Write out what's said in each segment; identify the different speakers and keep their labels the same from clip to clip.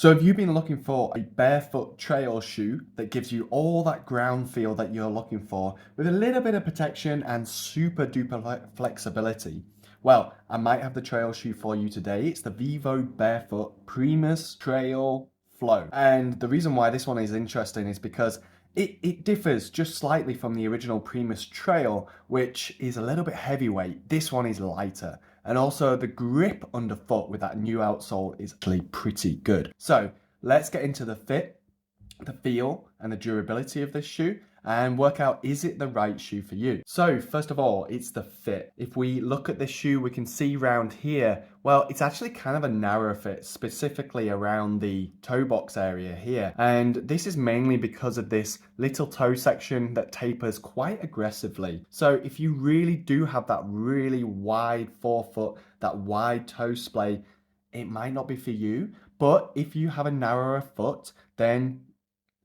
Speaker 1: So have you been looking for a barefoot trail shoe that gives you all that ground feel that you're looking for with a little bit of protection and super duper flexibility? Well, I might have the trail shoe for you today. It's the Vivobarefoot Primus Trail Flow. And the reason why this one is interesting is because it differs just slightly from the original Primus Trail, which is a little bit heavyweight. This one is lighter. And also the grip underfoot with that new outsole is actually pretty good. So let's get into the fit, the feel, and the durability of this shoe and work out, is it the right shoe for you? So first of all, it's the fit. If we look at this shoe, we can see round here, well, it's actually kind of a narrow fit, specifically around the toe box area here. And this is mainly because of this little toe section that tapers quite aggressively. So if you really do have that really wide forefoot, that wide toe splay, it might not be for you. But if you have a narrower foot, then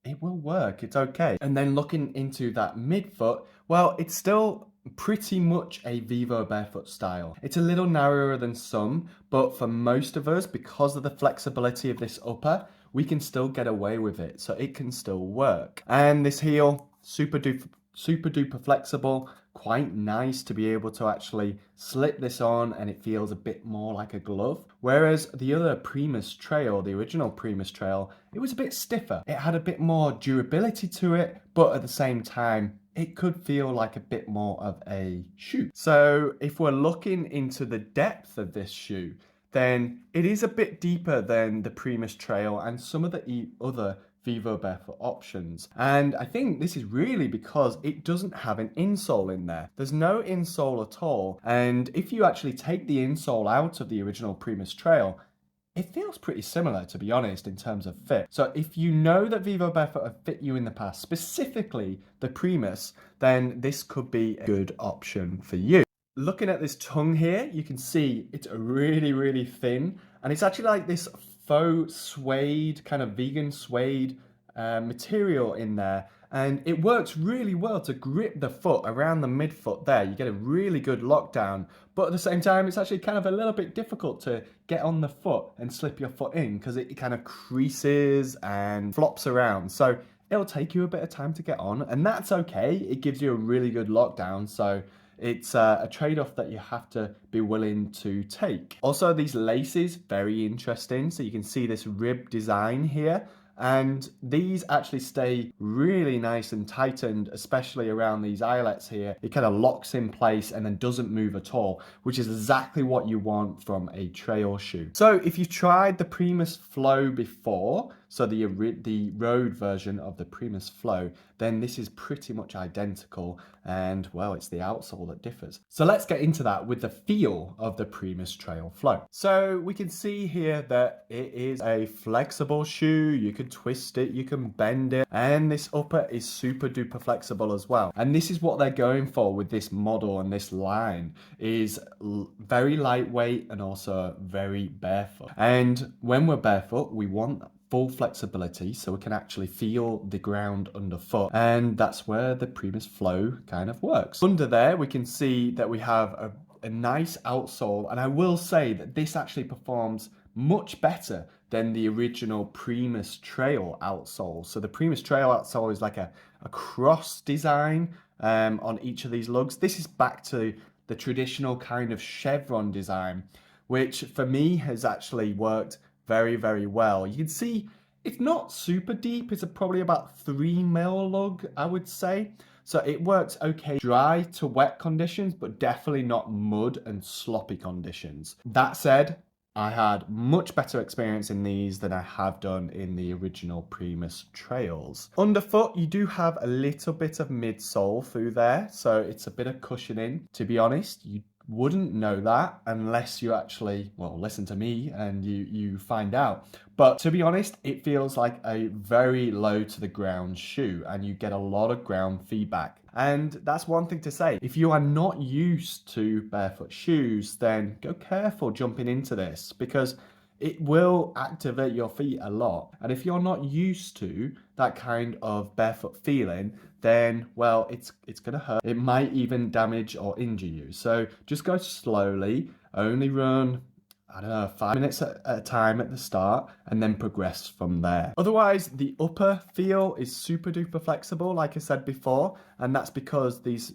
Speaker 1: it will work. It's okay. And then looking into that midfoot, well, it's still pretty much a Vivobarefoot style. It's a little narrower than some, but for most of us, because of the flexibility of this upper, we can still get away with it. So it can still work. And this heel, super duper flexible, quite nice to be able to actually slip this on and it feels a bit more like a glove. Whereas the other Primus Trail, the original Primus Trail, it was a bit stiffer. It had a bit more durability to it, but at the same time, it could feel like a bit more of a shoe. So if we're looking into the depth of this shoe, then it is a bit deeper than the Primus Trail and some of the other Vivobarefoot options. And I think this is really because it doesn't have an insole in there. There's no insole at all. And if you actually take the insole out of the original Primus Trail, it feels pretty similar, to be honest, in terms of fit. So if you know that Vivobarefoot have fit you in the past, specifically the Primus, then this could be a good option for you. Looking at this tongue here, you can see it's really thin, and it's actually like this faux suede, kind of vegan suede material in there, and it works really well to grip the foot around the midfoot there. You get a really good lockdown, but at the same time, it's actually kind of a little bit difficult to get on the foot and slip your foot in because it kind of creases and flops around. So it'll take you a bit of time to get on, and that's okay. It gives you a really good lockdown, so it's a trade-off that you have to be willing to take. Also, these laces, very interesting. So you can see this rib design here. And these actually stay really nice and tightened, especially around these eyelets here. It kind of locks in place and then doesn't move at all, which is exactly what you want from a trail shoe. So if you've tried the Primus Flow before, so the road version of the Primus Flow, then this is pretty much identical, and well, it's the outsole that differs. So let's get into that with the feel of the Primus Trail Flow. So we can see here that it is a flexible shoe. You can twist it, you can bend it, and this upper is super duper flexible as well. And this is what they're going for with this model and this line, is very lightweight and also very barefoot. And when we're barefoot, we want full flexibility so we can actually feel the ground underfoot, and that's where the Primus Flow kind of works. Under there we can see that we have a nice outsole, and I will say that this actually performs much better than the original Primus Trail outsole. So the Primus Trail outsole is like a cross design on each of these lugs. This is back to the traditional kind of chevron design, which for me has actually worked very well. You can see it's not super deep. It's probably about 3 mil lug, I would say. So it works okay dry to wet conditions, but definitely not mud and sloppy conditions. That said, I had much better experience in these than I have done in the original Primus Trails. Underfoot, you do have a little bit of midsole through there, so it's a bit of cushioning. To be honest, you wouldn't know that unless you actually, well, listen to me and you find out. But to be honest, it feels like a very low to the ground shoe, and you get a lot of ground feedback. And that's one thing to say. If you are not used to barefoot shoes, then go careful jumping into this, because it will activate your feet a lot. And if you're not used to that kind of barefoot feeling, then, well, it's gonna hurt. It might even damage or injure you. So just go slowly, only run I don't know, 5 minutes at a time at the start and then progress from there. Otherwise, the upper feel is super duper flexible, like I said before, and that's because these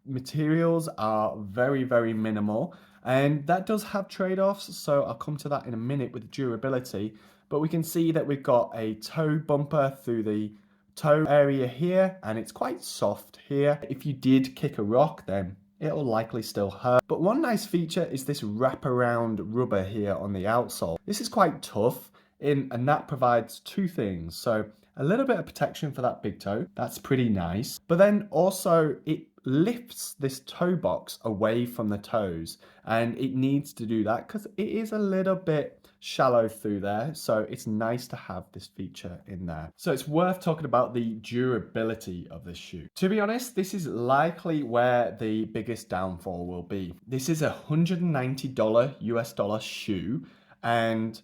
Speaker 1: materials are very, very minimal. And that does have trade-offs, so I'll come to that in a minute with durability. But we can see that we've got a toe bumper through the toe area here, and it's quite soft here. If you did kick a rock, then it'll likely still hurt. But one nice feature is this wraparound rubber here on the outsole. This is quite tough, and that provides two things. So a little bit of protection for that big toe, that's pretty nice. But then also it lifts this toe box away from the toes, and it needs to do that because it is a little bit shallow through there, so it's nice to have this feature in there. So it's worth talking about the durability of this shoe. To be honest, this is likely where the biggest downfall will be. This is a $190 US dollar shoe, and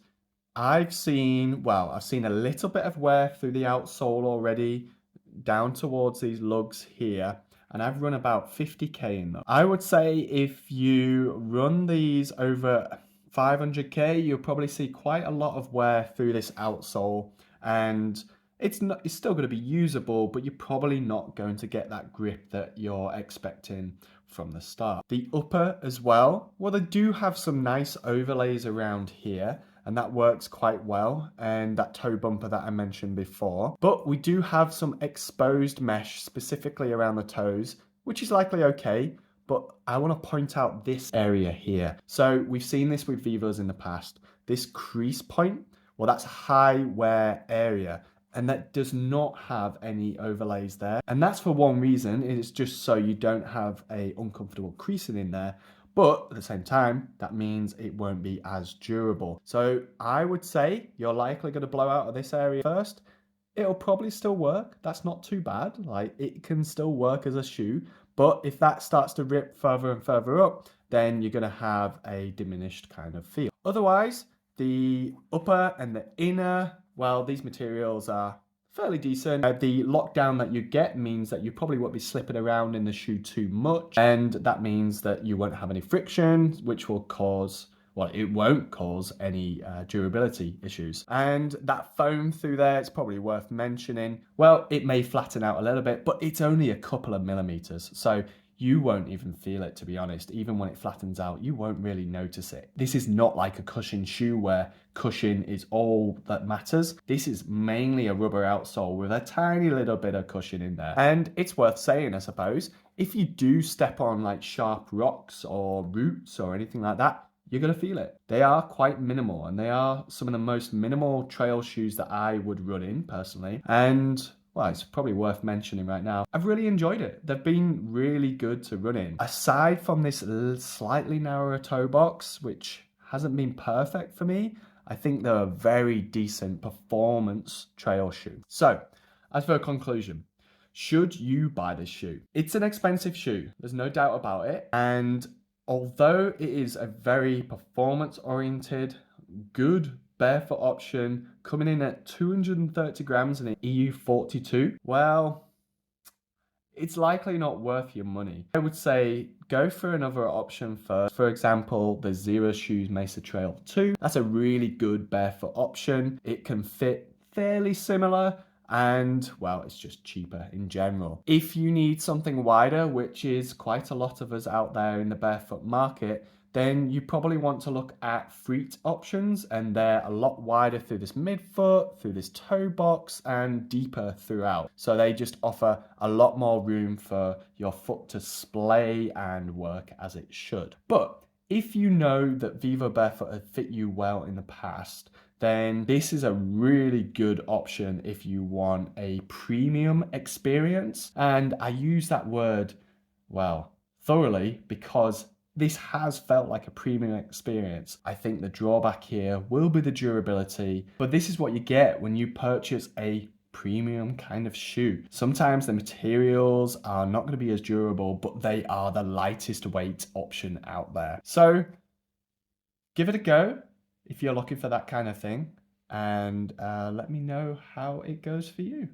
Speaker 1: I've seen a little bit of wear through the outsole already, down towards these lugs here, and I've run about 50k in them. I would say if you run these over 500k, you'll probably see quite a lot of wear through this outsole, and it's still going to be usable, but you're probably not going to get that grip that you're expecting from the start. The upper as well, they do have some nice overlays around here, and that works quite well, and that toe bumper that I mentioned before. But we do have some exposed mesh specifically around the toes, which is likely okay, but I want to point out this area here. So we've seen this with Vivos in the past. This crease point, that's a high wear area, and that does not have any overlays there. And that's for one reason, it's just so you don't have a uncomfortable creasing in there. But at the same time, that means it won't be as durable. So I would say you're likely going to blow out of this area first. It'll probably still work. That's not too bad. Like, it can still work as a shoe. But if that starts to rip further and further up, then you're going to have a diminished kind of feel. Otherwise, the upper and the inner, these materials are fairly decent. The lockdown that you get means that you probably won't be slipping around in the shoe too much, and that means that you won't have any friction, which will cause, it won't cause any durability issues. And that foam through there, it's probably worth mentioning. It may flatten out a little bit, but it's only a couple of millimeters, so you won't even feel it, to be honest. Even when it flattens out, you won't really notice it. This is not like a cushion shoe where cushion is all that matters. This is mainly a rubber outsole with a tiny little bit of cushion in there. And it's worth saying, I suppose, if you do step on like sharp rocks or roots or anything like that, you're going to feel it. They are quite minimal, and they are some of the most minimal trail shoes that I would run in personally. And it's probably worth mentioning right now, I've really enjoyed it. They've been really good to run in. Aside from this slightly narrower toe box, which hasn't been perfect for me, I think they're a very decent performance trail shoe. So, as for a conclusion, should you buy this shoe? It's an expensive shoe, there's no doubt about it. And although it is a very performance-oriented, good barefoot option, coming in at 230 grams in an EU42, it's likely not worth your money. I would say go for another option first. For example, the Zero Shoes Mesa Trail 2. That's a really good barefoot option. It can fit fairly similar, and it's just cheaper in general. If you need something wider, which is quite a lot of us out there in the barefoot market, then you probably want to look at Freet options, and they're a lot wider through this midfoot, through this toe box, and deeper throughout. So they just offer a lot more room for your foot to splay and work as it should. But if you know that Vivobarefoot have fit you well in the past, then this is a really good option if you want a premium experience. And I use that word, thoroughly, because this has felt like a premium experience. I think the drawback here will be the durability, but this is what you get when you purchase a premium kind of shoe. Sometimes the materials are not going to be as durable, but they are the lightest weight option out there. So give it a go if you're looking for that kind of thing, and let me know how it goes for you.